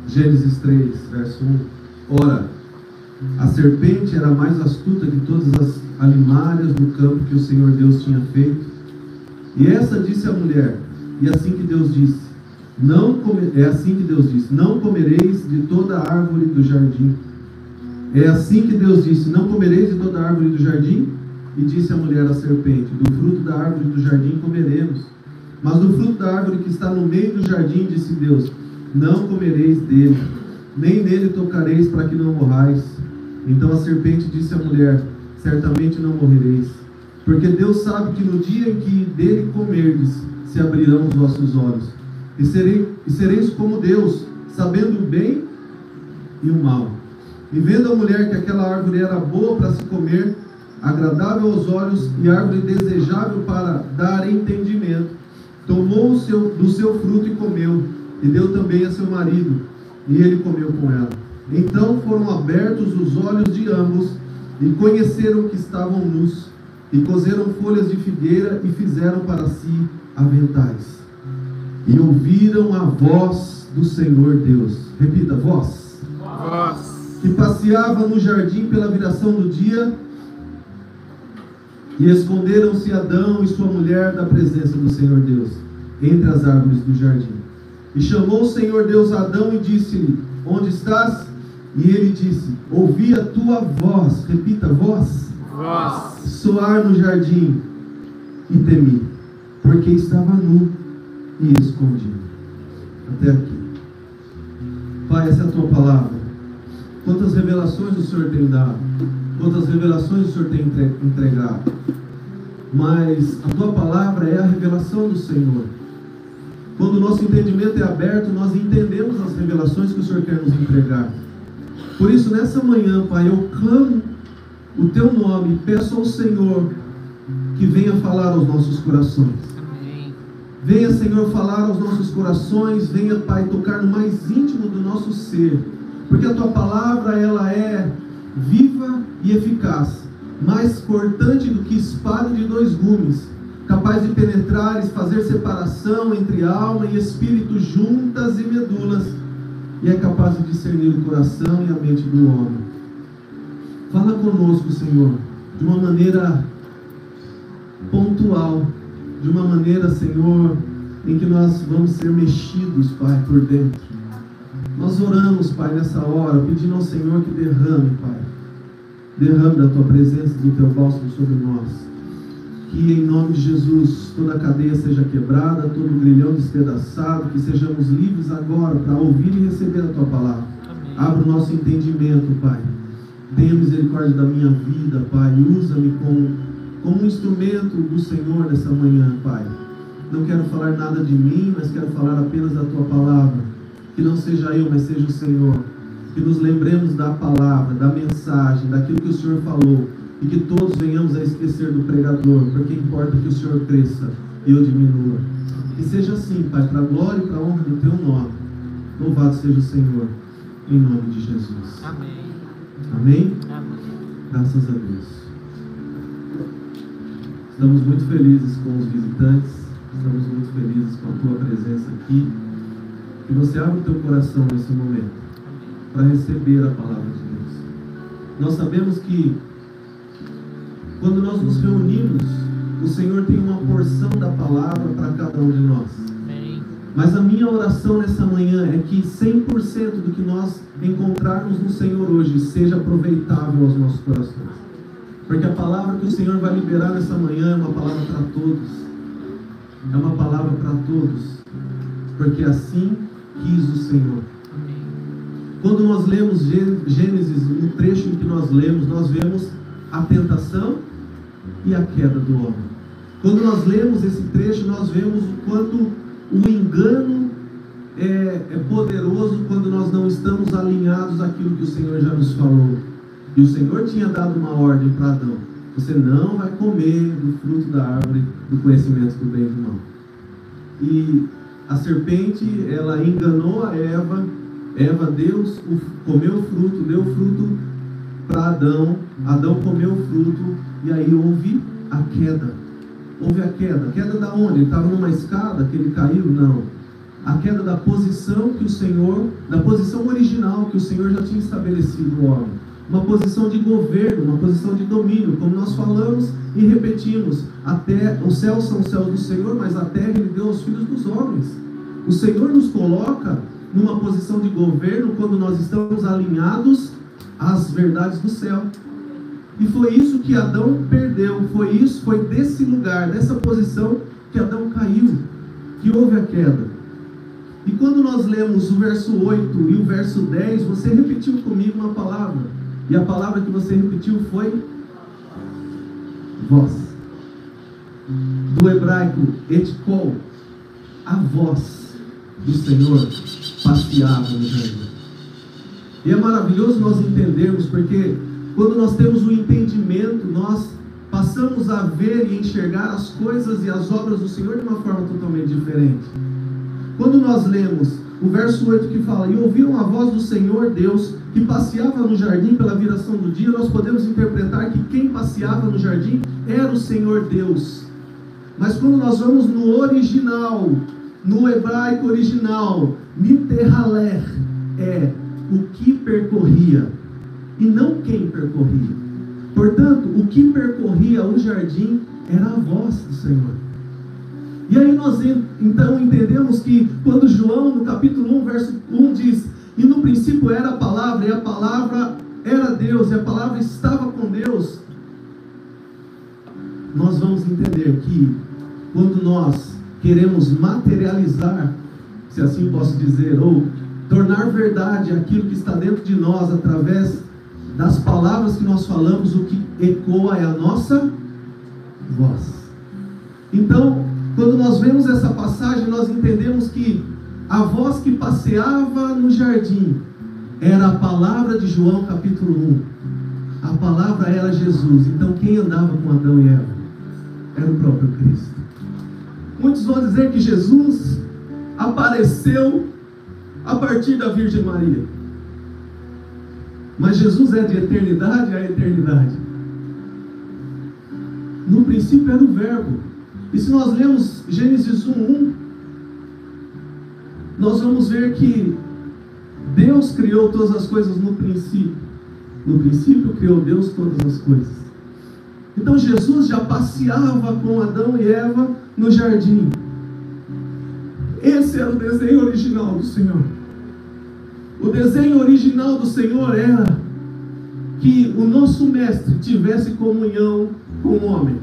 Gênesis 3, verso 1. Ora, a serpente era mais astuta que todas as alimárias do campo que o Senhor Deus tinha feito. E essa disse à mulher, e assim que Deus disse, não comereis de toda a árvore do jardim. É assim que Deus disse, não comereis de toda a árvore do jardim? E disse a mulher à serpente, do fruto da árvore do jardim comeremos. Mas do fruto da árvore que está no meio do jardim, disse Deus, não comereis dele, nem nele tocareis, para que não morrais. Então a serpente disse à mulher, certamente não morrereis, porque Deus sabe que no dia em que dele comerdes, se abrirão os vossos olhos, e sereis como Deus, sabendo o bem e o mal. E vendo a mulher que aquela árvore era boa para se comer, agradável aos olhos e árvore desejável para dar entendimento, tomou do seu fruto e comeu, e deu também a seu marido, e ele comeu com ela. Então foram abertos os olhos de ambos, e conheceram que estavam nus, e cozeram folhas de figueira, e fizeram para si aventais. E ouviram a voz do Senhor Deus. Repita, voz. Voz. Que passeava no jardim pela viração do dia, e esconderam-se Adão e sua mulher da presença do Senhor Deus, entre as árvores do jardim. E chamou o Senhor Deus a Adão e disse-lhe, onde estás? E ele disse, ouvi a tua voz, repita, voz, soar no jardim, e temi, porque estava nu e escondido. Até aqui. Pai, essa é a tua palavra. Quantas revelações o Senhor tem dado, quantas revelações o Senhor tem entregado, mas a tua palavra é a revelação do Senhor. Quando o nosso entendimento é aberto, nós entendemos as revelações que o Senhor quer nos entregar. Por isso, nessa manhã, Pai, eu clamo o teu nome e peço ao Senhor que venha falar aos nossos corações. Amém. Venha, Senhor, falar aos nossos corações. Venha, Pai, tocar no mais íntimo do nosso ser, porque a tua palavra, ela é viva e eficaz, mais cortante do que espada de dois gumes, capaz de penetrar e fazer separação entre alma e espírito, juntas e medulas, e é capaz de discernir o coração e a mente do homem. Fala conosco, Senhor, de uma maneira pontual, de uma maneira, Senhor, em que nós vamos ser mexidos, Pai, por dentro. Nós oramos, Pai, nessa hora, pedindo ao Senhor que derrame, Pai, derrame da tua presença, do teu bálsamo sobre nós. Que em nome de Jesus toda a cadeia seja quebrada, todo o grilhão despedaçado, que sejamos livres agora para ouvir e receber a tua palavra. Amém. Abra o nosso entendimento, Pai. Tenha misericórdia da minha vida, Pai. Usa-me como um instrumento do Senhor nessa manhã, Pai. Não quero falar nada de mim, mas quero falar apenas da tua palavra. Que não seja eu, mas seja o Senhor. Que nos lembremos da palavra, da mensagem, daquilo que o Senhor falou. E que todos venhamos a esquecer do pregador, porque importa que o Senhor cresça e eu diminua. Que seja assim, Pai, para a glória e para a honra do teu nome. Louvado seja o Senhor, em nome de Jesus. Amém. Amém? Amém. Graças a Deus. Estamos muito felizes com os visitantes, estamos muito felizes com a tua presença aqui. Que você abra o teu coração nesse momento para receber a palavra de Deus. Nós sabemos que quando nós nos reunimos, o Senhor tem uma porção da palavra para cada um de nós. Amém. Mas a minha oração nessa manhã é que 100% do que nós encontrarmos no Senhor hoje seja aproveitável aos nossos corações. Porque a palavra que o Senhor vai liberar nessa manhã é uma palavra para todos. É uma palavra para todos. Porque assim quis o Senhor. Amém. Quando nós lemos Gênesis, no trecho em que nós lemos, nós vemos a tentação e a queda do homem. Quando nós lemos esse trecho, nós vemos o quanto o engano é poderoso quando nós não estamos alinhados àquilo que o Senhor já nos falou. E o Senhor tinha dado uma ordem para Adão: você não vai comer do fruto da árvore do conhecimento do bem e do mal. E a serpente, ela enganou a Eva. Eva comeu o fruto, deu o fruto para Adão. Adão comeu o fruto e aí houve a queda. Houve a queda. Queda da onde? Ele estava numa escada que ele caiu? Não. A queda da posição que o Senhor, da posição original que o Senhor já tinha estabelecido no homem. Uma posição de governo, uma posição de domínio, como nós falamos e repetimos. Até os céus são os céus do Senhor, mas a terra Ele deu aos filhos dos homens. O Senhor nos coloca numa posição de governo quando nós estamos alinhados às verdades do céu. E foi isso que Adão perdeu, foi desse lugar, dessa posição que Adão caiu, que houve a queda. E quando nós lemos o verso 8 e o verso 10, você repetiu comigo uma palavra. E a palavra que você repetiu foi voz. Do hebraico, etkol, a voz do Senhor passeava no jardim. E é maravilhoso nós entendermos, porque quando nós temos o entendimento, nós passamos a ver e enxergar as coisas e as obras do Senhor de uma forma totalmente diferente. Quando nós lemos o verso 8 que fala: e ouviram a voz do Senhor Deus, que passeava no jardim pela viração do dia, nós podemos interpretar que quem passeava no jardim era o Senhor Deus. Mas quando nós vamos no original, no hebraico original, miterhaler, é o que percorria, e não quem percorria. Portanto, o que percorria o jardim era a voz do Senhor. E aí nós então entendemos que quando João, no capítulo 1, verso 1 diz: e no princípio era a palavra, e a palavra era Deus, e a palavra estava com Deus, nós vamos entender que quando nós queremos materializar, se assim posso dizer, ou tornar verdade aquilo que está dentro de nós através das palavras que nós falamos, o que ecoa é a nossa voz. Então, quando nós vemos essa passagem, nós entendemos que a voz que passeava no jardim era a palavra de João capítulo 1. A palavra era Jesus. Então quem andava com Adão e Eva? Era o próprio Cristo. Muitos vão dizer que Jesus apareceu a partir da Virgem Maria. Mas Jesus é de eternidade a eternidade. No princípio era o Verbo. E se nós lemos Gênesis 1:1, nós vamos ver que Deus criou todas as coisas no princípio. No princípio criou Deus todas as coisas. Então Jesus já passeava com Adão e Eva no jardim. Esse era o desenho original do Senhor. O desenho original do Senhor era que o nosso mestre tivesse comunhão com o homem.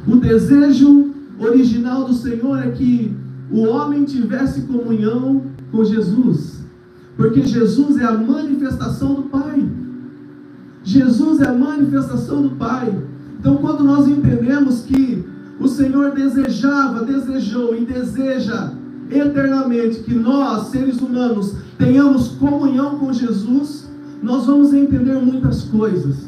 O desejo original do Senhor é que o homem tivesse comunhão com Jesus, porque Jesus é a manifestação do Pai. Jesus é a manifestação do Pai. Então, quando nós entendemos que o Senhor desejou e deseja eternamente que nós, seres humanos, tenhamos comunhão com Jesus, nós vamos entender muitas coisas.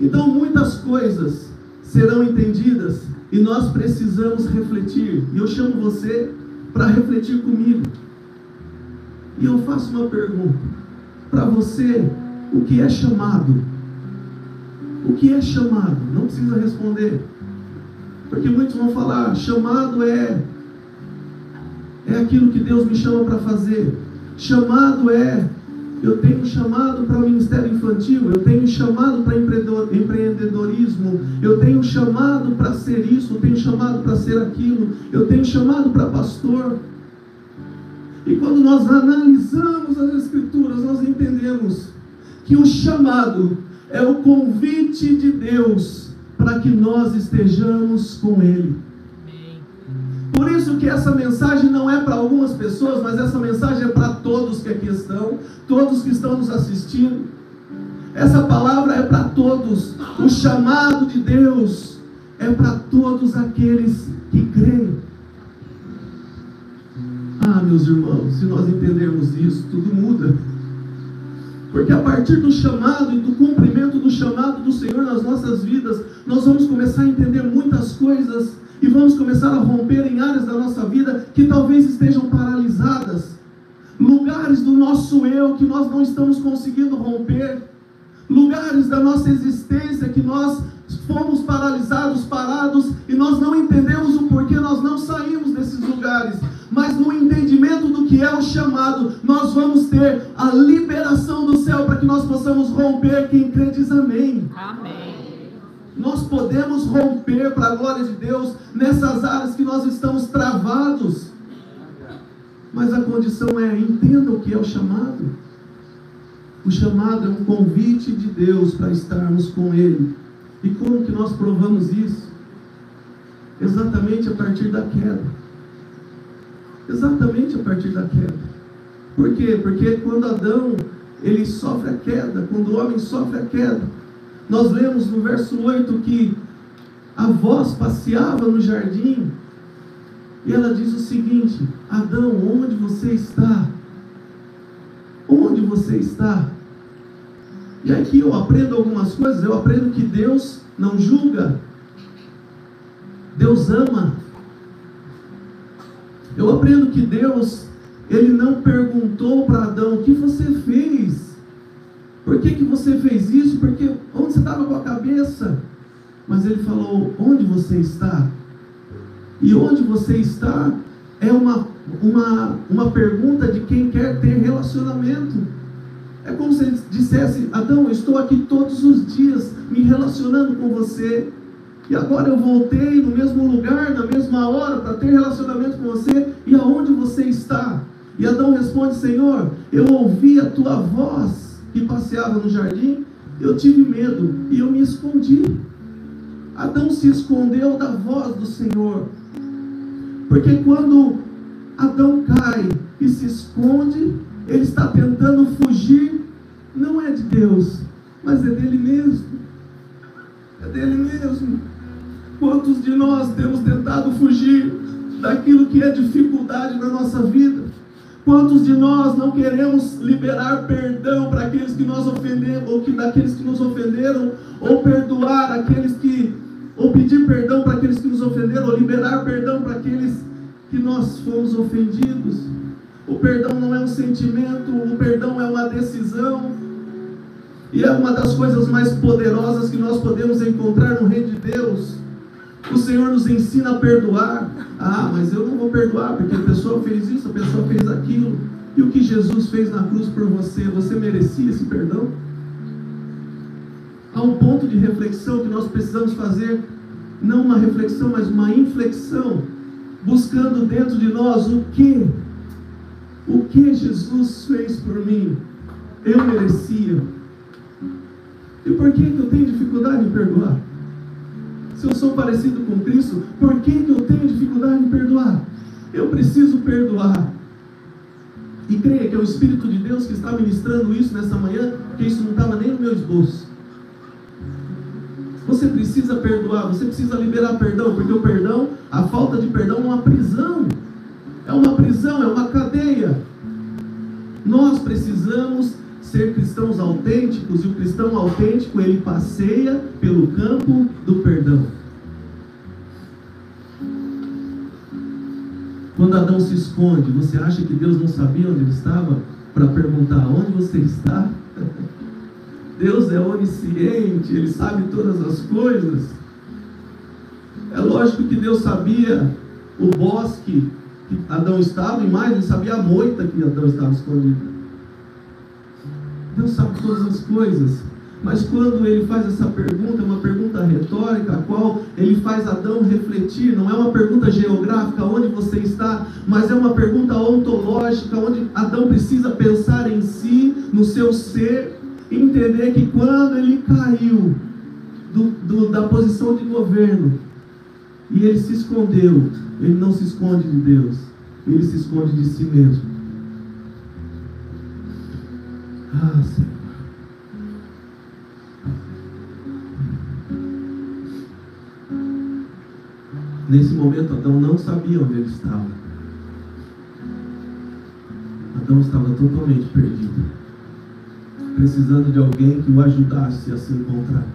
Então, muitas coisas serão entendidas e nós precisamos refletir. E eu chamo você para refletir comigo. E eu faço uma pergunta para você: o que é chamado? O que é chamado? Não precisa responder, porque muitos vão falar: chamado é aquilo que Deus me chama para fazer. Chamado eu tenho chamado para o ministério infantil, eu tenho chamado para empreendedorismo, eu tenho chamado para ser isso, eu tenho chamado para ser aquilo, eu tenho chamado para pastor. E quando nós analisamos as Escrituras, nós entendemos que o chamado é o convite de Deus para que nós estejamos com Ele. Por isso que essa mensagem não é para algumas pessoas, mas essa mensagem é para todos que aqui estão, todos que estão nos assistindo. Essa palavra é para todos. O chamado de Deus é para todos aqueles que creem. Ah, meus irmãos, se nós entendermos isso, tudo muda. Porque a partir do chamado e do cumprimento do chamado do Senhor nas nossas vidas, nós vamos começar a entender muitas coisas e vamos começar a romper em áreas da nossa vida que talvez estejam paralisadas. Lugares do nosso eu que nós não estamos conseguindo romper. Lugares da nossa existência que nós fomos paralisados, parados, e nós não entendemos o porquê nós não saímos desses lugares. Mas no entendimento do que é o chamado, nós vamos ter a liberação do céu para que nós possamos romper. Quem crê diz amém. Amém. Nós podemos romper para a glória de Deus nessas áreas que nós estamos travados. Mas a condição é: entenda o que é o chamado. O chamado é um convite de Deus para estarmos com Ele. E como que nós provamos isso? Exatamente a partir da queda. Exatamente a partir da queda. Por quê? Porque quando Adão, ele sofre a queda, quando o homem sofre a queda, nós lemos no verso 8 que a voz passeava no jardim, e ela diz o seguinte: Adão, onde você está? Onde você está? E aqui eu aprendo algumas coisas. Eu aprendo que Deus não julga, Deus ama. Eu aprendo que Deus, Ele não perguntou para Adão: o que você fez? Por que você fez isso? Porque onde você estava com a cabeça? Mas Ele falou: onde você está? E onde você está é uma pergunta de quem quer ter relacionamento. É como se Ele dissesse: Adão, eu estou aqui todos os dias me relacionando com você, e agora eu voltei no mesmo lugar, na mesma hora, para ter relacionamento com você. E aonde você está? E Adão responde: Senhor, eu ouvi a tua voz que passeava no jardim, eu tive medo e eu me escondi. Adão se escondeu da voz do Senhor, porque quando Adão cai e se esconde, ele está tentando fugir, não é de Deus, mas é dele mesmo. É dele mesmo. Quantos de nós temos tentado fugir daquilo que é dificuldade na nossa vida? Quantos de nós não queremos liberar perdão para aqueles que nós ofendemos, ou daqueles que nos ofenderam, ou perdoar aqueles que, ou pedir perdão para aqueles que nos ofenderam, ou liberar perdão para aqueles que nós fomos ofendidos? O perdão não é um sentimento, o perdão é uma decisão, e é uma das coisas mais poderosas que nós podemos encontrar no reino de Deus. O Senhor nos ensina a perdoar. Ah, mas eu não vou perdoar porque a pessoa fez isso, a pessoa fez aquilo. E o que Jesus fez na cruz por você, você merecia esse perdão? Há um ponto de reflexão que nós precisamos fazer, não uma reflexão, mas uma inflexão, buscando dentro de nós o que Jesus fez por mim. Eu merecia. E por que eu tenho dificuldade em perdoar? Se eu sou parecido com Cristo, por que eu tenho dificuldade em perdoar? Eu preciso perdoar. E creia que é o Espírito de Deus que está ministrando isso nessa manhã, porque isso não estava nem no meu esboço. Você precisa perdoar, você precisa liberar perdão, porque o perdão, a falta de perdão é uma prisão. É uma prisão, é uma cadeia. Nós precisamos ser cristãos autênticos, e o cristão autêntico, ele passeia pelo campo do perdão. Quando Adão se esconde, você acha que Deus não sabia onde ele estava para perguntar: onde você está? Deus é onisciente, Ele sabe todas as coisas. É lógico que Deus sabia o bosque que Adão estava, e mais, Ele sabia a moita que Adão estava escondido. Deus sabe todas as coisas. Mas quando Ele faz essa pergunta, é uma pergunta retórica, a qual Ele faz Adão refletir. Não é uma pergunta geográfica, onde você está, mas é uma pergunta ontológica, onde Adão precisa pensar em si, no seu ser, e entender que quando ele caiu da posição de governo, e ele se escondeu, ele não se esconde de Deus, ele se esconde de si mesmo. Ah, Senhor. Nesse momento, Adão não sabia onde ele estava. Adão estava totalmente perdido, precisando de alguém que o ajudasse a se encontrar.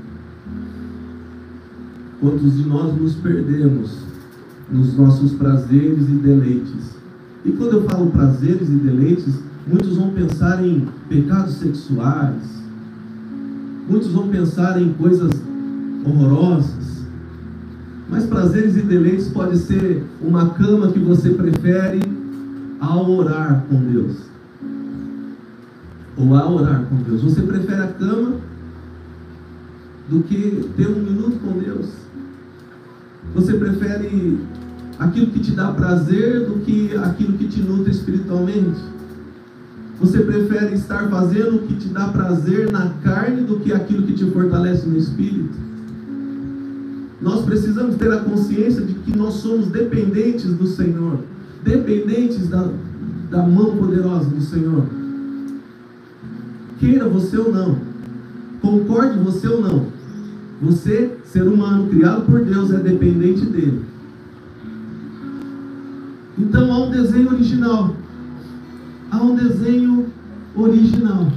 Quantos de nós nos perdemos nos nossos prazeres e deleites? E quando eu falo prazeres e deleites, muitos vão pensar em pecados sexuais, muitos vão pensar em coisas horrorosas. Mas prazeres e deleites pode ser uma cama que você prefere ao orar com Deus. Ou a orar com Deus. Você prefere a cama do que ter um minuto com Deus? Você prefere aquilo que te dá prazer do que aquilo que te nutre espiritualmente? Você prefere estar fazendo o que te dá prazer na carne do que aquilo que te fortalece no espírito? Nós precisamos ter a consciência de que nós somos dependentes do Senhor, dependentes da mão poderosa do Senhor. Queira você ou não, concorde você ou não, você, ser humano, criado por Deus, é dependente dele. Então há um desenho original. Há um desenho original.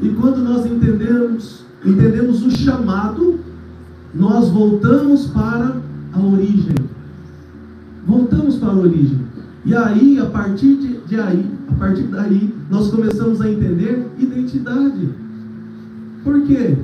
E quando nós entendemos o chamado, nós voltamos para a origem. Voltamos para a origem. E aí, a partir daí, nós começamos a entender identidade. Por quê?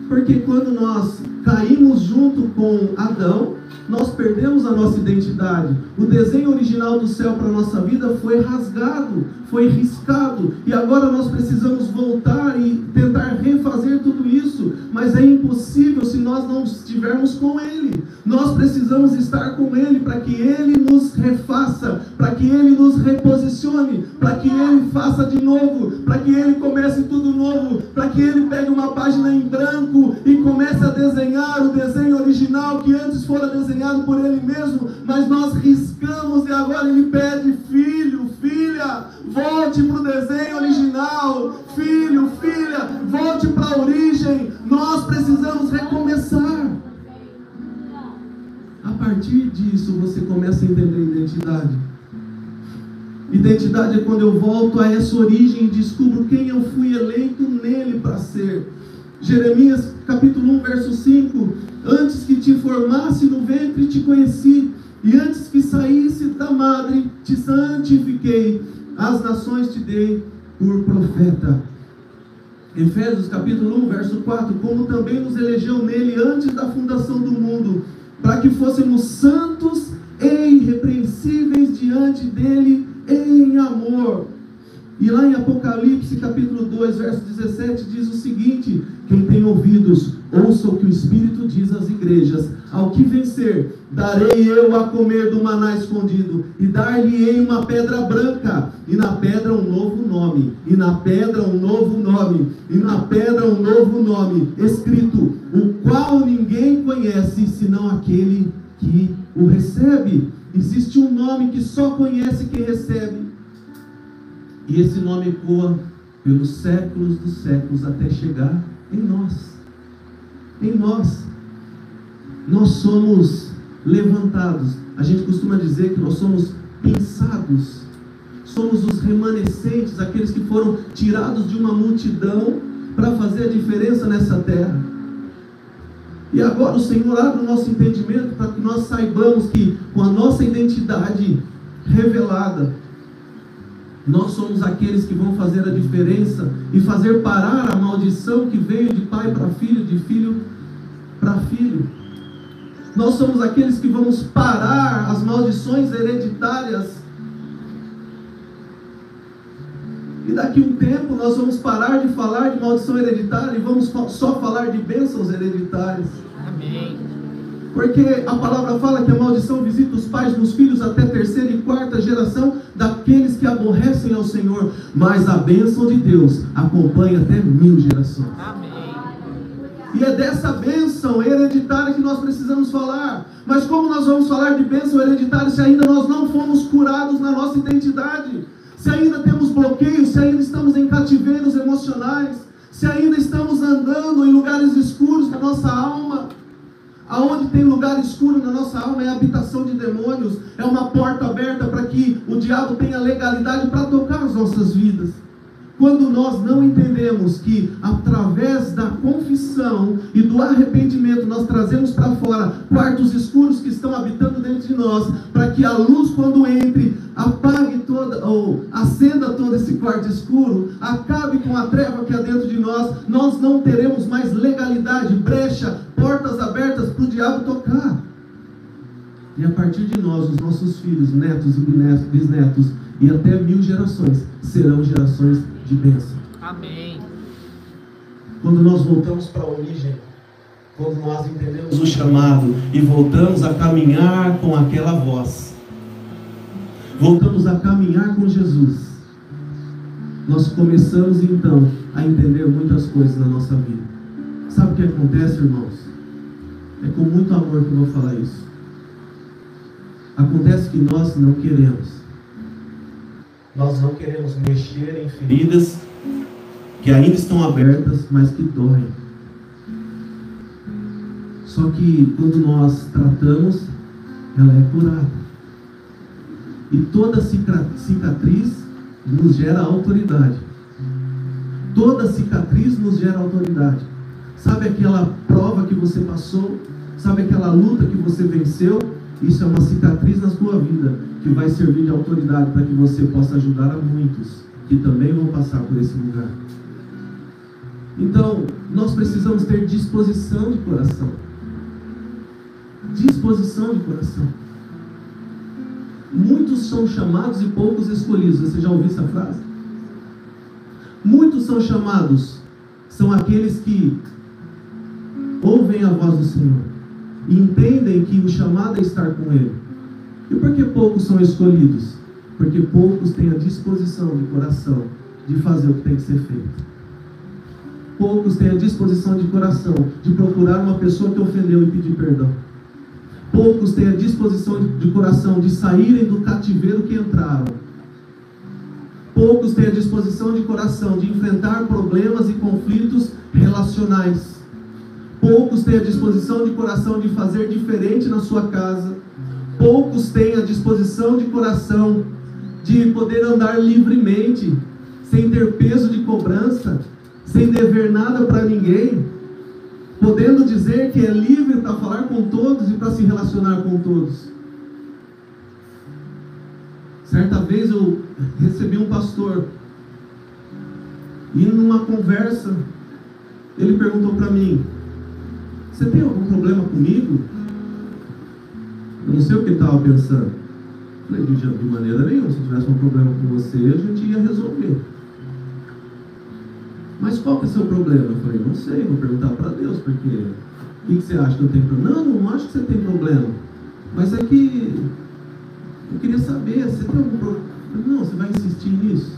Porque quando nós caímos junto com Adão, nós perdemos a nossa identidade. O desenho original do céu para a nossa vida foi rasgado, foi riscado. E agora nós precisamos voltar e tentar refazer tudo isso. Mas é impossível se nós não estivermos com Ele. Nós precisamos estar com Ele para que Ele nos refaça, para que Ele nos reposicione, para que Ele faça de novo, para que Ele comece tudo novo, para que Ele pegue uma página em branco e comece a desenhar o desenho original que antes fora desenhado por Ele mesmo, mas nós riscamos e agora Ele pede: filho, filha, volte para o desenho original, filho, filha, volte para a origem. Nós precisamos recomeçar. A partir disso você começa a entender a identidade. Identidade é quando eu volto a essa origem e descubro quem eu fui eleito nele para ser. Jeremias capítulo 1, verso 5: antes que te formasse no ventre te conheci, e antes que saísse da madre te santifiquei, as nações te dei por profeta. Efésios capítulo 1, verso 4: como também nos elegeu nele antes da fundação do mundo, para que fôssemos santos e irrepreensíveis diante dele em amor. E lá em Apocalipse capítulo 2, verso 17, diz o seguinte: quem tem ouvidos, ouça o que o Espírito diz às igrejas. Ao que vencer, darei eu a comer do maná escondido, e dar-lhe-ei uma pedra branca, e na pedra um novo nome, e na pedra um novo nome, e na pedra um novo nome, escrito, o qual ninguém conhece, senão aquele que o recebe. Existe um nome que só conhece quem recebe, e esse nome ecoa pelos séculos dos séculos até chegar em nós. Em nós. Nós somos levantados. A gente costuma dizer que nós somos pensados. Somos os remanescentes, aqueles que foram tirados de uma multidão para fazer a diferença nessa terra. E agora o Senhor abre o nosso entendimento para que nós saibamos que com a nossa identidade revelada, nós somos aqueles que vão fazer a diferença e fazer parar a maldição que veio de pai para filho, de filho para filho. Nós somos aqueles que vamos parar as maldições hereditárias. E daqui a um tempo nós vamos parar de falar de maldição hereditária e vamos só falar de bênçãos hereditárias. Amém. Porque a palavra fala que a maldição visita os pais nos filhos até a terceira e quarta geração daqueles que aborrecem ao Senhor, mas a bênção de Deus acompanha até 1000 gerações. Amém. E é dessa bênção hereditária que nós precisamos falar. Mas como nós vamos falar de bênção hereditária se ainda nós não fomos curados na nossa identidade? Se ainda temos bloqueios, se ainda estamos em cativeiros emocionais, se ainda estamos andando em lugares escuros da nossa alma? Aonde tem lugar escuro na nossa alma é a habitação de demônios, é uma porta aberta para que o diabo tenha legalidade para tocar as nossas vidas. Quando nós não entendemos que através da confissão e do arrependimento nós trazemos para fora quartos escuros que estão habitando dentro de nós, para que a luz, quando entre, apague toda, ou acenda todo esse quarto escuro, acabe com a treva que há dentro de nós, nós não teremos mais legalidade, brecha, portas abertas para o diabo tocar. E a partir de nós, os nossos filhos, netos e bisnetos, e até 1000 gerações, serão gerações de bênção. Amém. Quando nós voltamos para a origem, quando nós entendemos o chamado e voltamos a caminhar com aquela voz, voltamos a caminhar com Jesus, nós começamos então a entender muitas coisas na nossa vida. Sabe o que acontece, irmãos? É com muito amor que eu vou falar isso. Acontece que nós não queremos. Nós não queremos mexer em feridas que ainda estão abertas, mas que doem. Só que quando nós tratamos, ela é curada. E toda cicatriz nos gera autoridade. Toda cicatriz nos gera autoridade. Sabe aquela prova que você passou? Sabe aquela luta que você venceu? Isso é uma cicatriz na sua vida, que vai servir de autoridade para que você possa ajudar a muitos que também vão passar por esse lugar. Então, nós precisamos ter disposição de coração. Disposição de coração. Muitos são chamados e poucos escolhidos. Você já ouviu essa frase? Muitos são chamados, são aqueles que ouvem a voz do Senhor e entendem que o chamado é estar com Ele. E por que poucos são escolhidos? Porque poucos têm a disposição de coração de fazer o que tem que ser feito. Poucos têm a disposição de coração de procurar uma pessoa que ofendeu e pedir perdão. Poucos têm a disposição de coração de saírem do cativeiro que entraram. Poucos têm a disposição de coração de enfrentar problemas e conflitos relacionais. Poucos têm a disposição de coração de fazer diferente na sua casa. Poucos têm a disposição de coração de poder andar livremente, sem ter peso de cobrança, sem dever nada para ninguém, podendo dizer que é livre para falar com todos e para se relacionar com todos. Certa vez eu recebi um pastor e numa conversa ele perguntou para mim: você tem algum problema comigo? Eu não sei o que ele estava pensando. Eu falei: de maneira nenhuma. Se eu tivesse um problema com você, a gente ia resolver. Mas qual que é o seu problema? Eu falei: não sei, vou perguntar para Deus, porque o que você acha que eu tenho problema? Não acho que você tem problema. Mas é que eu queria saber, você tem algum problema? Não, você vai insistir nisso?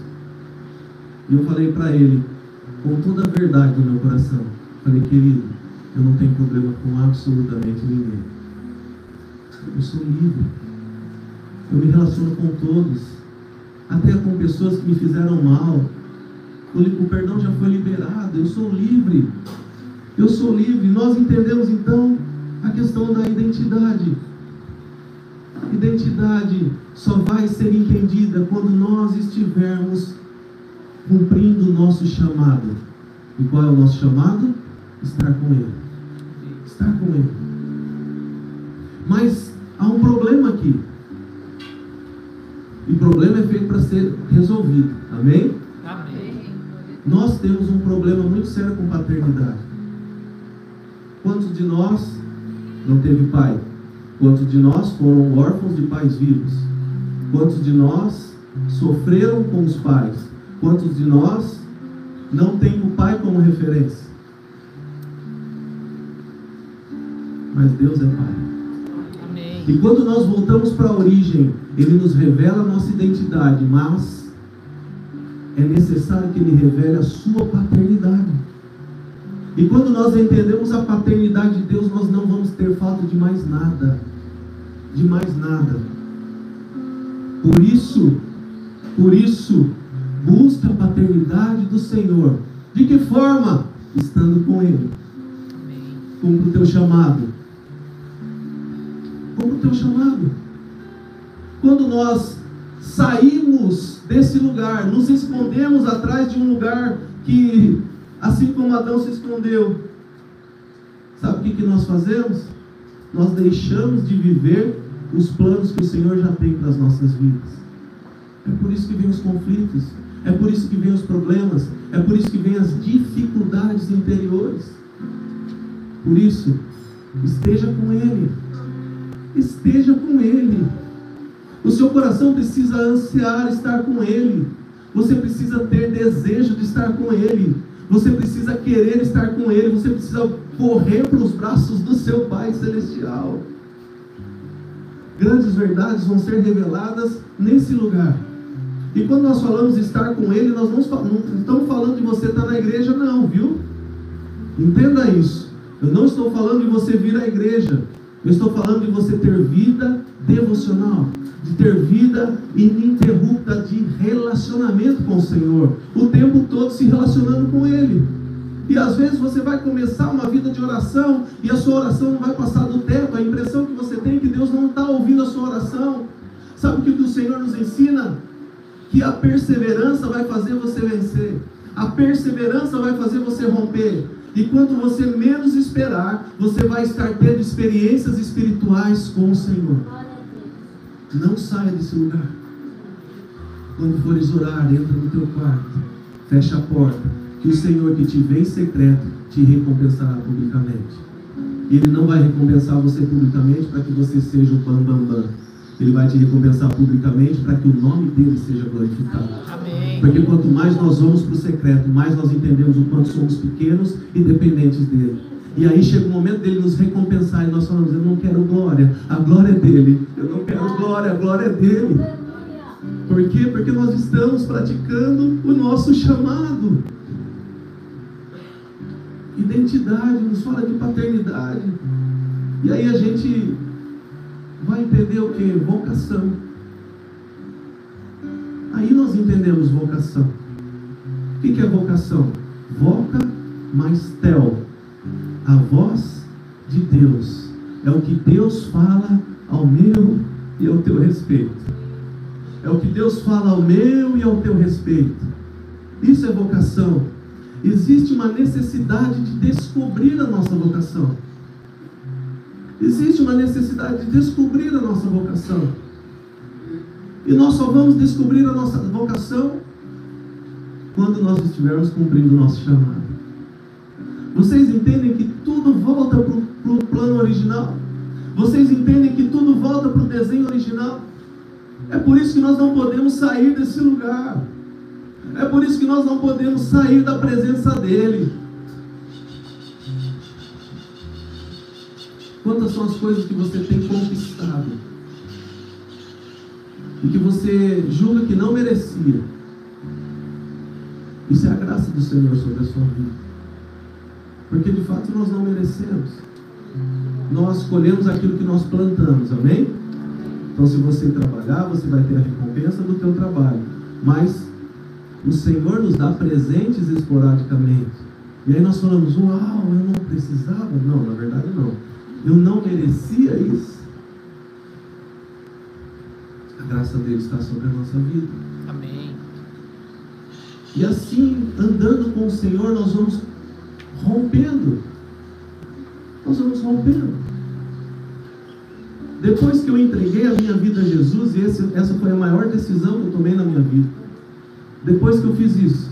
E eu falei para ele, com toda a verdade do meu coração, falei: querido, eu não tenho problema com absolutamente ninguém. Eu sou livre. Eu me relaciono com todos, até com pessoas que me fizeram mal. O perdão já foi liberado. Eu sou livre. Eu sou livre. Nós entendemos então a questão da identidade. Identidade só vai ser entendida quando nós estivermos cumprindo o nosso chamado. E qual é o nosso chamado? Estar com Ele. Estar com Ele. Mas há um problema aqui. E o problema é feito para ser resolvido. Amém? Amém. Nós temos um problema muito sério com paternidade. Quantos de nós não teve pai? Quantos de nós foram órfãos de pais vivos? Quantos de nós sofreram com os pais? Quantos de nós não têm o pai como referência? Mas Deus é pai. Amém. E quando nós voltamos para a origem, Ele nos revela a nossa identidade, mas é necessário que Ele revele a sua paternidade. E quando nós entendemos a paternidade de Deus, nós não vamos ter falta de mais nada. De mais nada. Por isso, busca a paternidade do Senhor. De que forma? Estando com Ele. Cumpre o teu chamado. Cumpre o teu chamado. Quando nós saímos desse lugar, nos escondemos atrás de um lugar que, assim como Adão se escondeu, sabe o que nós fazemos? Nós deixamos de viver os planos que o Senhor já tem para as nossas vidas. É por isso que vem os conflitos, é por isso que vem os problemas, é por isso que vem as dificuldades interiores. Por isso, esteja com Ele. Esteja com Ele. O seu coração precisa ansiar estar com Ele. Você precisa ter desejo de estar com Ele. Você precisa querer estar com Ele. Você precisa correr para os braços do seu Pai Celestial. Grandes verdades vão ser reveladas nesse lugar. E quando nós falamos de estar com Ele, nós não estamos falando de você estar na igreja não, viu? Entenda isso. Eu não estou falando de você vir à igreja. Eu estou falando de você ter vida devocional, de ter vida ininterrupta de relacionamento com o Senhor, o tempo todo se relacionando com Ele. E às vezes você vai começar uma vida de oração e a sua oração não vai passar do teto. A impressão que você tem é que Deus não está ouvindo a sua oração. Sabe o que o Senhor nos ensina? Que a perseverança vai fazer você vencer. A perseverança vai fazer você romper. E quanto você menos esperar, você vai estar tendo experiências espirituais com o Senhor. Não saia desse lugar. Quando fores orar, entra no teu quarto, fecha a porta, que o Senhor que te vê em secreto te recompensará publicamente. Ele não vai recompensar você publicamente para que você seja o bam. Ele vai te recompensar publicamente para que o nome dele seja glorificado. Amém. Porque quanto mais nós vamos para o secreto, mais nós entendemos o quanto somos pequenos e dependentes dele. E aí chega o momento dele nos recompensar e nós falamos: eu não quero glória, a glória é dele. Eu não quero glória, a glória é dele. Por quê? Porque nós estamos praticando o nosso chamado. Identidade, nos fala de paternidade. E aí a gente vai entender o que? Vocação. Aí nós entendemos vocação. O que é vocação? Voca mais tel. A voz de Deus. É o que Deus fala ao meu e ao teu respeito. É o que Deus fala ao meu e ao teu respeito. Isso é vocação. Existe uma necessidade de descobrir a nossa vocação. Existe uma necessidade de descobrir a nossa vocação. E nós só vamos descobrir a nossa vocação quando nós estivermos cumprindo o nosso chamado. Vocês entendem que tudo volta para o plano original? Vocês entendem que tudo volta para o desenho original? É por isso que nós não podemos sair desse lugar. É por isso que nós não podemos sair da presença dele. Quantas são as coisas que você tem conquistado e que você julga que não merecia? Isso é a graça do Senhor sobre a sua vida. Porque de fato nós não merecemos. Nós colhemos aquilo que nós plantamos, amém? Então se você trabalhar, você vai ter a recompensa do teu trabalho. Mas o Senhor nos dá presentes esporadicamente. E aí nós falamos: uau, eu não precisava. Não, na verdade não. Eu não merecia isso. A graça dele está sobre a nossa vida. Amém. E assim, andando com o Senhor, nós vamos rompendo. Nós vamos rompendo. Depois que eu entreguei a minha vida a Jesus, e essa foi a maior decisão que eu tomei na minha vida. Depois que eu fiz isso,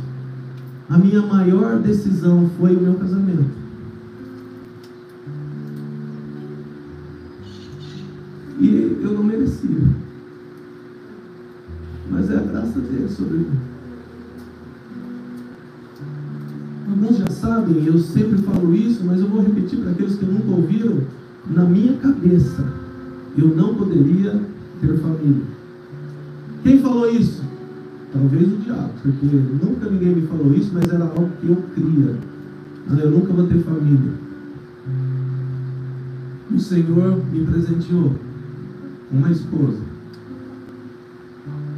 a minha maior decisão foi o meu casamento. E eu não merecia. Mas é a graça dele sobre mim. Alguns já sabem, eu sempre falo isso, mas eu vou repetir para aqueles que nunca ouviram. Na minha cabeça, eu não poderia ter família. Quem falou isso? Talvez o diabo, porque nunca ninguém me falou isso, mas era algo que eu cria. Eu nunca vou ter família. O Senhor me presenteou com uma esposa.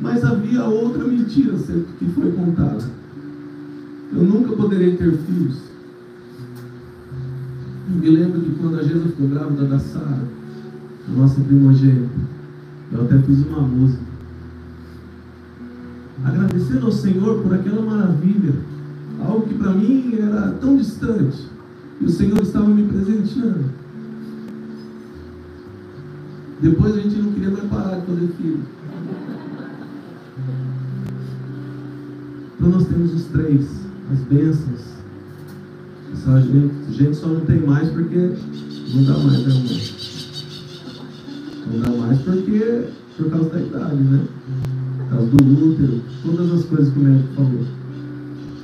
Mas havia outra mentira que foi contada. Eu nunca poderei ter filhos. Eu me lembro que quando a Gesa ficou grávida da Sara, a nossa primogênita, eu até fiz uma música. agradecendo ao Senhor por aquela maravilha, algo que para mim era tão distante, e o Senhor estava me presenteando. Depois a gente não queria mais parar de fazer filho. Então nós temos os três, as bênçãos. A gente só não tem mais porque não dá mais, né, amor? Não dá mais porque por causa da idade, né? Por causa do útero, todas as coisas que o médico falou.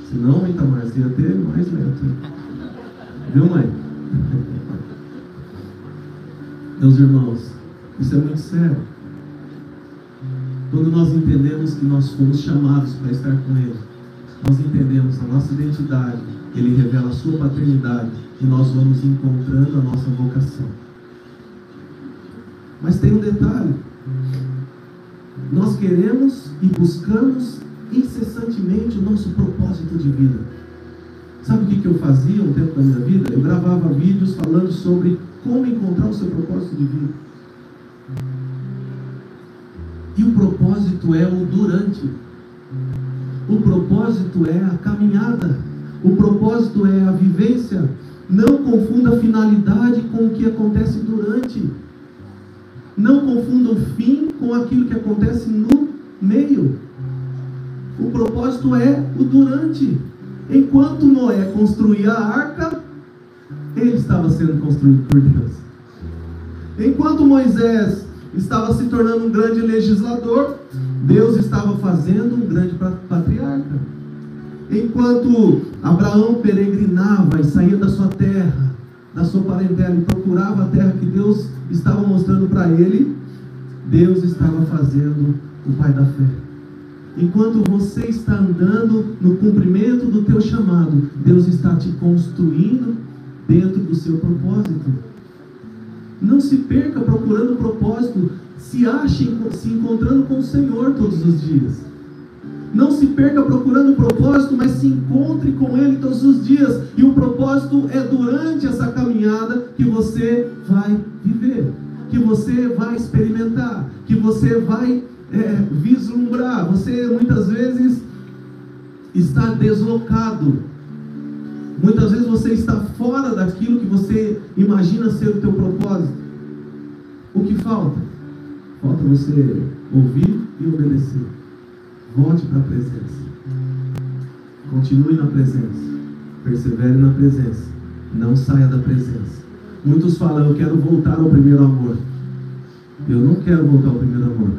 Se não aumenta mais, ia ter mais neto. Viu, mãe? Meus irmãos, isso é muito sério. Quando nós entendemos que nós fomos chamados para estar com Ele, nós entendemos a nossa identidade, Ele revela a sua paternidade e nós vamos encontrando a nossa vocação. Mas tem um detalhe: nós queremos e buscamos incessantemente o nosso propósito de vida. Sabe o que eu fazia um tempo da minha vida? Eu gravava vídeos falando sobre como encontrar o seu propósito de vida. E o propósito é o durante. O propósito é a caminhada. O propósito é a vivência. Não confunda a finalidade com o que acontece durante. Não confunda o fim com aquilo que acontece no meio. O propósito é o durante. Enquanto Noé construía a arca, ele estava sendo construído por Deus. Enquanto Moisés estava se tornando um grande legislador, Deus estava fazendo um grande patriarca. Enquanto Abraão peregrinava e saía da sua terra, da sua parentela, e procurava a terra que Deus estava mostrando para ele, Deus estava fazendo o pai da fé. Enquanto você está andando no cumprimento do teu chamado, Deus está te construindo dentro do seu propósito. Não se perca procurando o propósito. Se ache se encontrando com o Senhor todos os dias. Não se perca procurando o propósito, mas se encontre com Ele todos os dias. E o propósito é durante essa caminhada que você vai viver, que você vai experimentar, que você vai vislumbrar. Você muitas vezes está deslocado. Muitas vezes você está fora daquilo que você imagina ser o teu propósito. O que falta? Falta você ouvir e obedecer. Volte para a presença. Continue na presença. Persevere na presença. Não saia da presença. Muitos falam: eu quero voltar ao primeiro amor. Eu não quero voltar ao primeiro amor.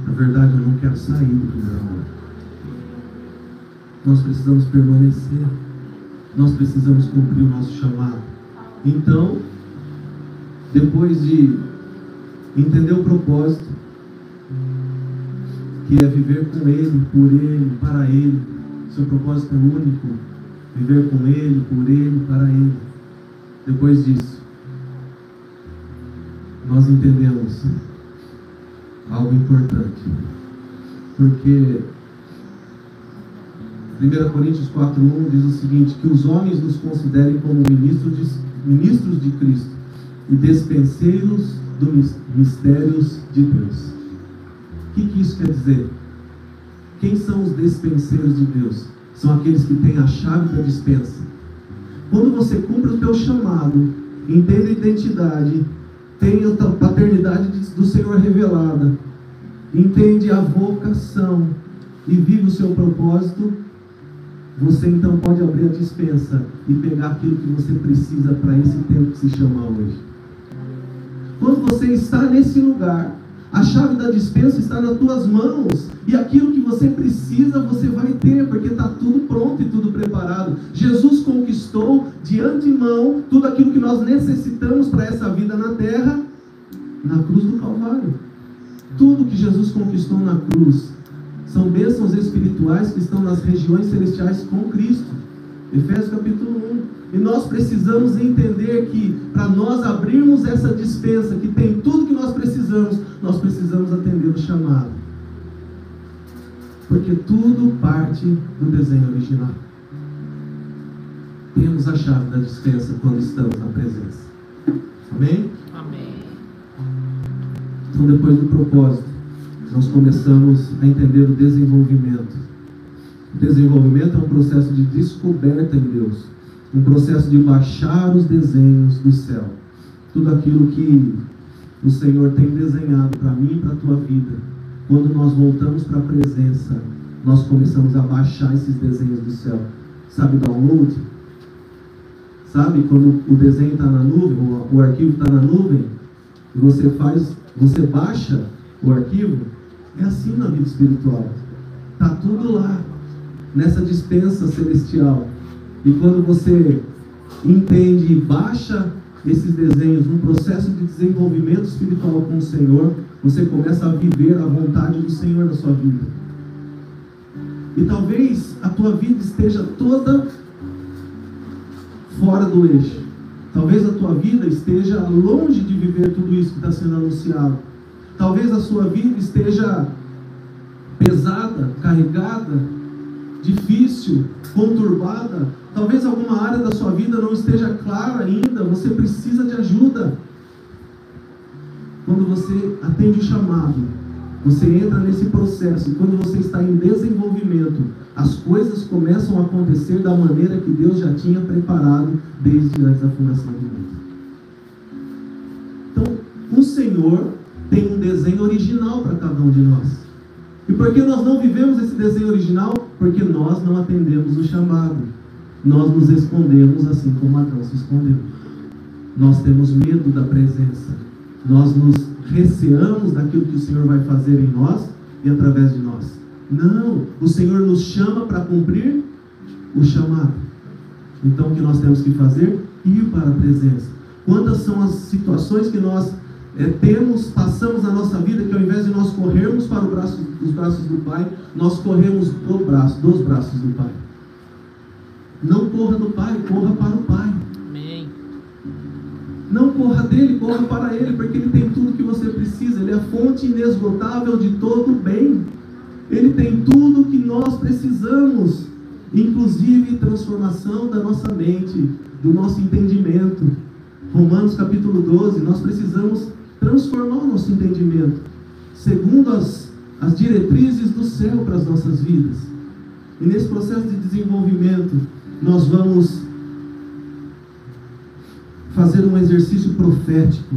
Na verdade, eu não quero sair do primeiro amor. Nós precisamos permanecer. Nós precisamos cumprir o nosso chamado. Então, depois de entender o propósito, que é viver com Ele, por Ele, para Ele. Seu propósito é único. Viver com Ele, por Ele, para Ele. Depois disso, nós entendemos algo importante. Porque 1 Coríntios 4:1 diz o seguinte: que os homens nos considerem como ministros de Cristo e despenseiros dos mistérios de Deus. O que isso quer dizer? Quem são os despenseiros de Deus? São aqueles que têm a chave da despensa. Quando você cumpre o teu chamado, entende a identidade, tem a paternidade do Senhor revelada, entende a vocação e vive o seu propósito, você então pode abrir a despensa e pegar aquilo que você precisa para esse tempo que se chama hoje. Quando você está nesse lugar, a chave da despensa está nas tuas mãos, e aquilo que você precisa você vai ter, porque está tudo pronto e tudo preparado. Jesus conquistou de antemão tudo aquilo que nós necessitamos para essa vida na terra, na cruz do Calvário. Tudo que Jesus conquistou na cruz são bênçãos espirituais que estão nas regiões celestiais com Cristo. Efésios capítulo 1. E nós precisamos entender que para nós abrirmos essa despensa que tem tudo que nós precisamos atender o chamado. Porque tudo parte do desenho original. Temos a chave da despensa quando estamos na presença. Amém? Amém. Então, depois do propósito, nós começamos a entender o desenvolvimento. O desenvolvimento é um processo de descoberta em Deus, um processo de baixar os desenhos do céu. Tudo aquilo que o Senhor tem desenhado para mim e para a tua vida, quando nós voltamos para a presença, nós começamos a baixar esses desenhos do céu. Sabe download? Sabe quando o desenho está na nuvem, o arquivo está na nuvem, e você baixa o arquivo? É assim na vida espiritual. Está tudo lá, nessa dispensa celestial. E quando você entende e baixa esses desenhos num processo de desenvolvimento espiritual com o Senhor, você começa a viver a vontade do Senhor na sua vida. E talvez a tua vida esteja toda fora do eixo. Talvez a tua vida esteja longe de viver tudo isso que está sendo anunciado. Talvez a sua vida esteja pesada, carregada, difícil, conturbada. Talvez alguma área da sua vida não esteja clara ainda. Você precisa de ajuda. Quando você atende o chamado, você entra nesse processo, e quando você está em desenvolvimento, as coisas começam a acontecer da maneira que Deus já tinha preparado desde antes da fundação do mundo. Então, o Senhor tem um desenho original para cada um de nós. E por que nós não vivemos esse desenho original? Porque nós não atendemos o chamado. Nós nos escondemos assim como Adão se escondeu. Nós temos medo da presença. Nós nos receamos daquilo que o Senhor vai fazer em nós e através de nós. Não, o Senhor nos chama para cumprir o chamado. Então o que nós temos que fazer? Ir para a presença. Quantas são as situações que nós passamos na nossa vida, que ao invés de nós corrermos para os braços do Pai, nós corremos dos braços do Pai. Não corra do Pai, corra para o Pai. Amém. Não corra dele, corra para ele, porque ele tem tudo que você precisa. Ele é a fonte inesgotável de todo o bem. Ele tem tudo que nós precisamos, inclusive transformação da nossa mente, do nosso entendimento. Romanos capítulo 12, nós precisamos transformar o nosso entendimento segundo as diretrizes do céu para as nossas vidas. E nesse processo de desenvolvimento, nós vamos fazer um exercício profético.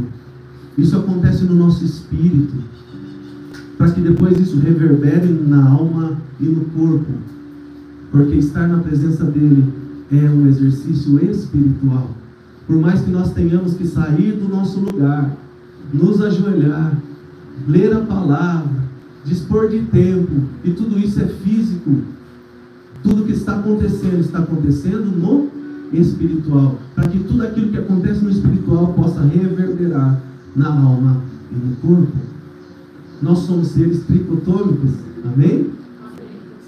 Isso acontece no nosso espírito, para que depois isso reverbere na alma e no corpo, porque estar na presença dele é um exercício espiritual. Por mais que nós tenhamos que sair do nosso lugar, nos ajoelhar, ler a palavra, dispor de tempo, e tudo isso é físico, tudo que está acontecendo no espiritual, para que tudo aquilo que acontece no espiritual possa reverberar na alma e no corpo. Nós somos seres tricotômicos, amém?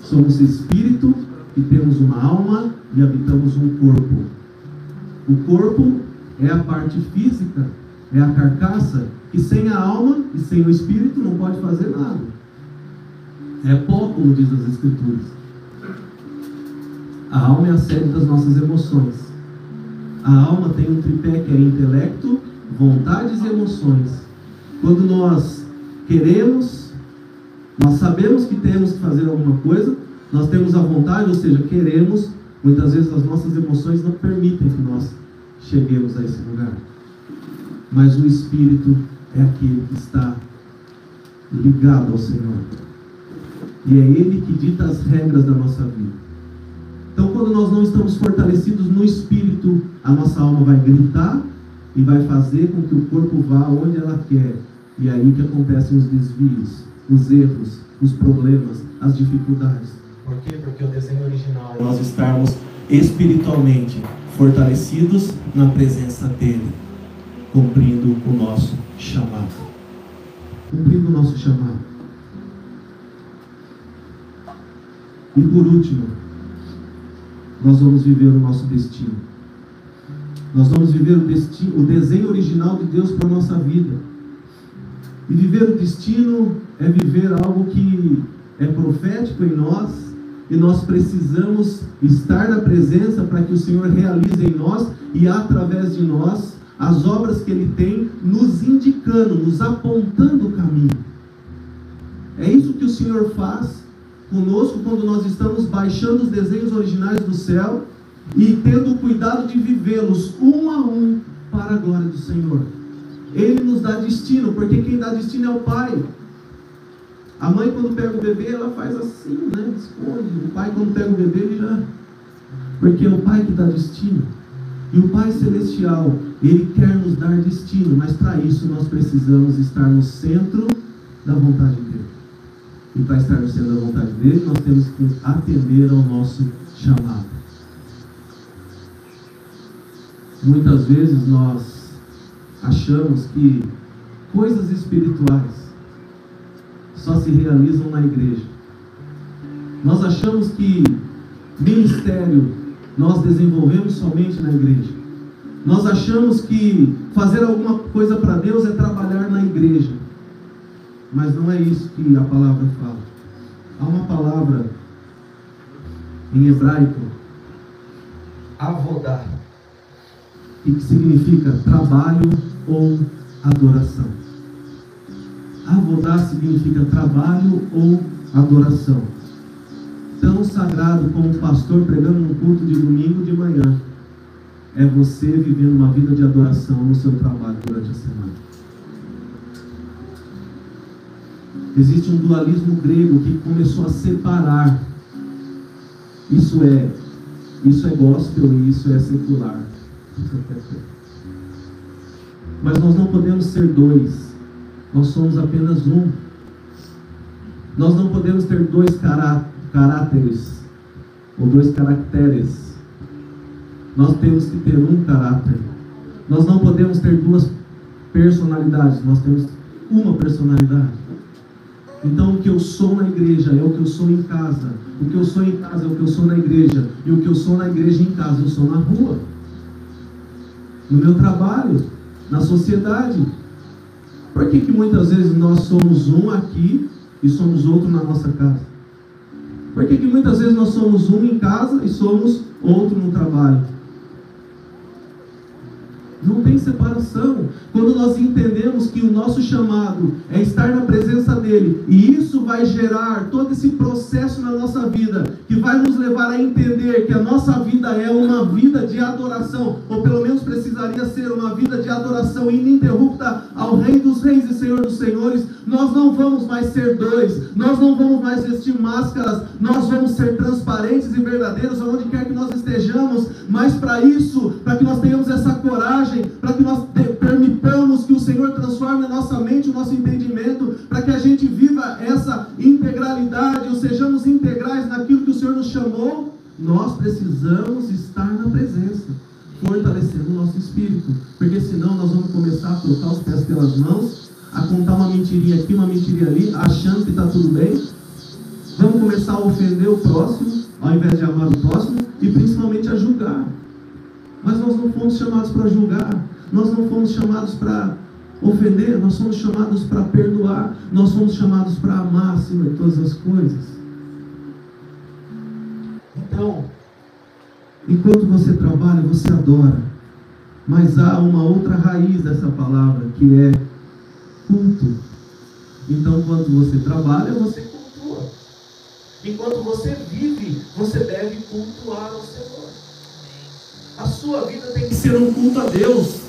Somos espírito e temos uma alma e habitamos um corpo. O corpo é a parte física, é a carcaça, que sem a alma e sem o espírito não pode fazer nada. É pó, como diz as Escrituras. A alma é a sede das nossas emoções. A alma tem um tripé que é intelecto, vontades e emoções. Quando nós queremos, nós sabemos que temos que fazer alguma coisa, nós temos a vontade, ou seja, queremos, muitas vezes as nossas emoções não permitem que nós cheguemos a esse lugar. Mas o Espírito é aquele que está ligado ao Senhor. E é Ele que dita as regras da nossa vida. Então, quando nós não estamos fortalecidos no Espírito, a nossa alma vai gritar e vai fazer com que o corpo vá onde ela quer. E é aí que acontecem os desvios, os erros, os problemas, as dificuldades. Por quê? Porque o desenho original é nós estarmos espiritualmente fortalecidos na presença dEle, cumprindo o nosso chamado. Cumprindo o nosso chamado. E por último, nós vamos viver o nosso destino. Nós vamos viver o desenho original de Deus para a nossa vida. E viver o destino é viver algo que é profético em nós, e nós precisamos estar na presença para que o Senhor realize em nós e através de nós as obras que Ele tem, nos indicando, nos apontando o caminho. É isso que o Senhor faz conosco quando nós estamos baixando os desenhos originais do céu e tendo o cuidado de vivê-los um a um para a glória do Senhor. Ele nos dá destino, porque quem dá destino é o Pai. A mãe, quando pega o bebê, ela faz assim, né? Esconde. O pai, quando pega o bebê, ele já... Porque é o Pai que dá destino. E o Pai Celestial, Ele quer nos dar destino, mas para isso nós precisamos estar no centro da vontade dEle. E para estar no centro da vontade dEle, nós temos que atender ao nosso chamado. Muitas vezes nós achamos que coisas espirituais só se realizam na igreja. Nós achamos que ministério nós desenvolvemos somente na igreja. Nós achamos que fazer alguma coisa para Deus é trabalhar na igreja. Mas não é isso que a palavra fala. Há uma palavra em hebraico, avodá, que significa trabalho ou adoração. Avodá significa trabalho ou adoração. Tão sagrado como um pastor pregando no culto de domingo de manhã é você vivendo uma vida de adoração no seu trabalho durante a semana. Existe um dualismo grego que começou a separar. Isso é gospel e isso é secular. Mas nós não podemos ser dois. Nós somos apenas um. Nós não podemos ter dois caráteres ou dois caracteres. Nós temos que ter um caráter. Nós não podemos ter duas personalidades. Nós temos uma personalidade. Então o que eu sou na igreja é o que eu sou em casa. O que eu sou em casa é o que eu sou na igreja. E o que eu sou na igreja e em casa eu sou na rua, no meu trabalho, na sociedade. Por que muitas vezes nós somos um aqui e somos outro na nossa casa? Por que muitas vezes nós somos um em casa e somos outro no trabalho? Não tem separação. Quando nós entendemos que o nosso chamado é estar na presença dEle, e isso vai gerar todo esse processo na nossa vida, que vai nos levar a entender que a nossa vida é uma vida de adoração, ou pelo menos precisaria ser uma vida de adoração ininterrupta ao Rei dos Reis e Senhor dos Senhores. Nós não vamos mais ser dois, nós não vamos mais vestir máscaras, nós vamos ser transparentes e verdadeiros aonde quer que nós estejamos. Mas para isso, para que nós tenhamos essa coragem, para que nós permitamos que o Senhor transforme a nossa mente, o nosso entendimento, para que a gente viva essa integralidade, ou sejamos integrais naquilo que o Senhor nos chamou, nós precisamos estar na presença, fortalecendo o nosso espírito, porque senão nós vamos começar a trocar os pés pelas mãos, a contar uma mentirinha aqui, uma mentirinha ali, achando que está tudo bem. Vamos começar a ofender o próximo, ao invés de amar o próximo, e principalmente a julgar. Mas nós não fomos chamados para julgar, nós não fomos chamados para ofender, nós somos chamados para perdoar, nós somos chamados para amar acima de todas as coisas. Então, enquanto você trabalha, você adora, mas há uma outra raiz dessa palavra, que é culto. Então, quando você trabalha, você cultua. Enquanto você vive, você deve cultuar ao Senhor. A sua vida tem que ser um culto a Deus.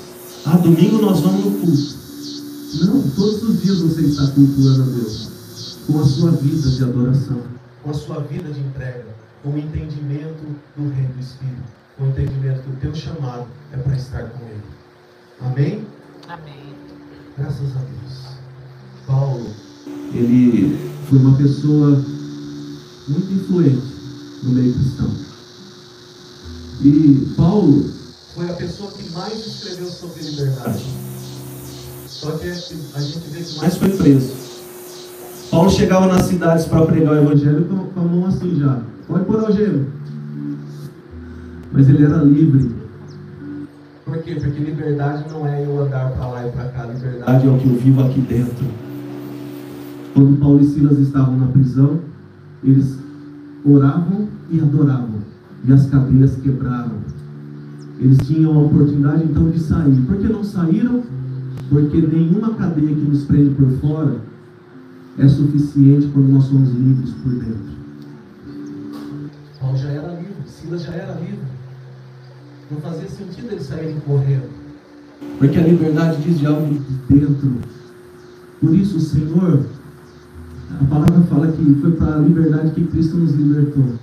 Domingo nós vamos no culto. Não, todos os dias você está cultuando a Deus, com a sua vida de adoração, com a sua vida de entrega, com o entendimento do Reino do Espírito, com o entendimento que o teu chamado é para estar com Ele. Amém? Amém. Graças a Deus. Paulo, ele foi uma pessoa muito influente no meio cristão. E Paulo foi a pessoa que mais escreveu sobre liberdade. Só que a gente vê que mais foi preso. Paulo chegava nas cidades para pregar o evangelho com a mão assim já. Pode pôr algema. Mas ele era livre. Por quê? Porque liberdade não é eu andar para lá e para cá. Liberdade é o que eu vivo aqui dentro. Quando Paulo e Silas estavam na prisão, eles oravam e adoravam. E as cadeias quebraram. Eles tinham a oportunidade então de sair. Por que não saíram? Porque nenhuma cadeia que nos prende por fora é suficiente quando nós somos livres por dentro. Paulo já era livre, Silas já era livre. Não fazia sentido eles saírem correndo. Porque a liberdade diz de algo de dentro. Por isso o Senhor, a palavra fala que foi para a liberdade que Cristo nos libertou.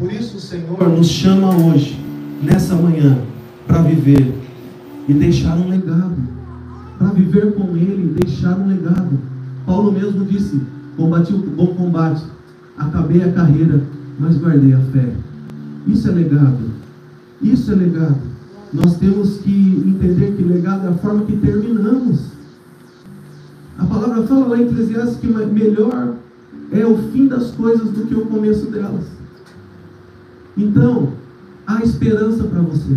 Por isso o Senhor nos chama hoje, nessa manhã, para viver e deixar um legado. Para viver com Ele e deixar um legado. Paulo mesmo disse: combati o bom combate, acabei a carreira, mas guardei a fé. Isso é legado. Isso é legado. Nós temos que entender que legado é a forma que terminamos. A palavra fala lá em Eclesiastes que melhor é o fim das coisas do que o começo delas. Então, há esperança para você.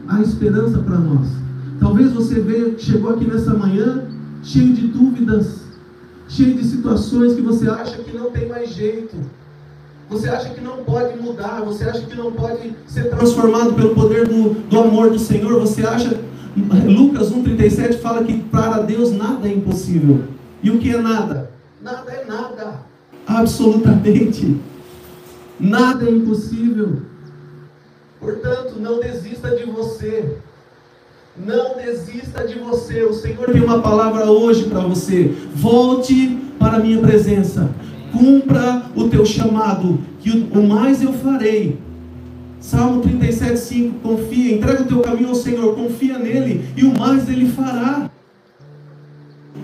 Há esperança para nós. Talvez você chegou aqui nessa manhã cheio de dúvidas, cheio de situações que você acha que não tem mais jeito. Você acha que não pode mudar, você acha que não pode ser transformado pelo poder do amor do Senhor. Você acha, Lucas 1,37 fala que para Deus nada é impossível. E o que é nada? Nada é nada. Absolutamente. Nada é impossível. Portanto, não desista de você. Não desista de você. O Senhor tem uma palavra hoje para você. Volte para a minha presença. Cumpra o teu chamado, que o mais eu farei. Salmo 37,5. Confia, entrega o teu caminho ao Senhor, confia nele, e o mais ele fará.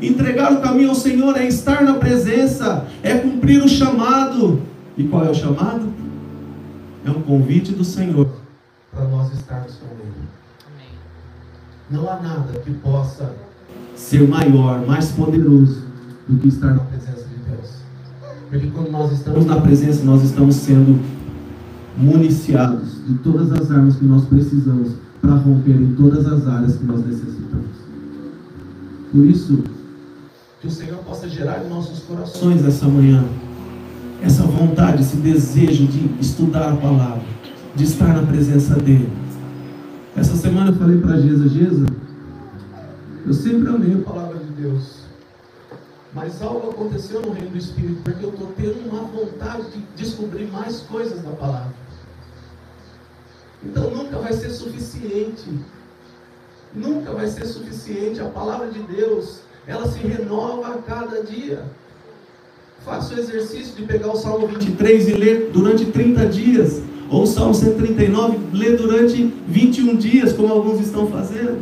Entregar o caminho ao Senhor é estar na presença, é cumprir o chamado. E qual é o chamado? É um convite do Senhor para nós estarmos com Ele. Não há nada que possa ser maior, mais poderoso do que estar na presença de Deus. Porque quando nós estamos na presença, nós estamos sendo municiados de todas as armas que nós precisamos para romper em todas as áreas que nós necessitamos. Por isso, que o Senhor possa gerar em nossos corações essa manhã essa vontade, esse desejo de estudar a palavra, de estar na presença dEle. Essa semana eu falei para Geza, eu sempre amei a palavra de Deus. Mas algo aconteceu no reino do Espírito, porque eu estou tendo uma vontade de descobrir mais coisas da palavra. Então nunca vai ser suficiente. Nunca vai ser suficiente. A palavra de Deus, ela se renova a cada dia. Faça o exercício de pegar o Salmo 23 e ler durante 30 dias. Ou o Salmo 139, ler durante 21 dias, como alguns estão fazendo.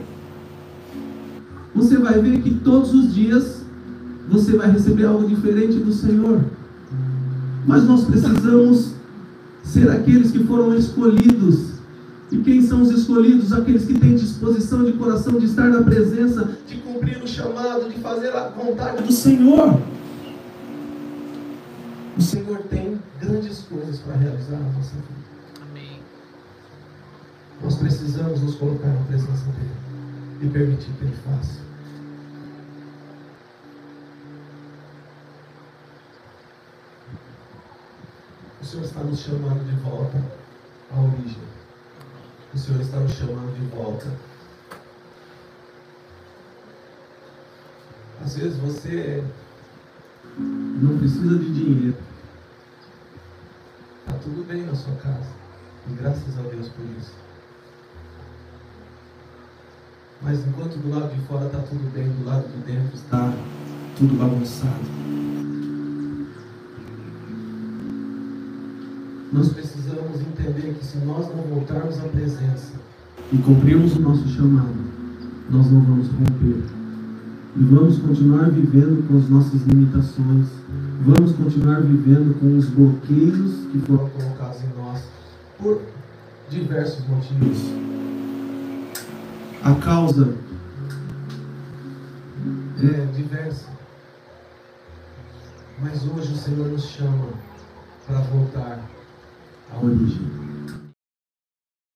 Você vai ver que todos os dias você vai receber algo diferente do Senhor. Mas nós precisamos ser aqueles que foram escolhidos. E quem são os escolhidos? Aqueles que têm disposição de coração de estar na presença, de cumprir o chamado, de fazer a vontade do Senhor. O Senhor tem grandes coisas para realizar na nossa vida. Amém. Nós precisamos nos colocar na presença dEle e permitir que Ele faça. O Senhor está nos chamando de volta à origem. O Senhor está nos chamando de volta. Às vezes você não precisa de dinheiro. Está tudo bem na sua casa. E graças a Deus por isso. Mas enquanto do lado de fora está tudo bem, do lado de dentro está tudo bagunçado. Nós precisamos entender que se nós não voltarmos à presença e cumprirmos o nosso chamado, nós não vamos romper. E vamos continuar vivendo com as nossas limitações. Vamos continuar vivendo com os bloqueios que foram colocados em nós por diversos motivos. A causa é diversa. Mas hoje o Senhor nos chama para voltar à origem.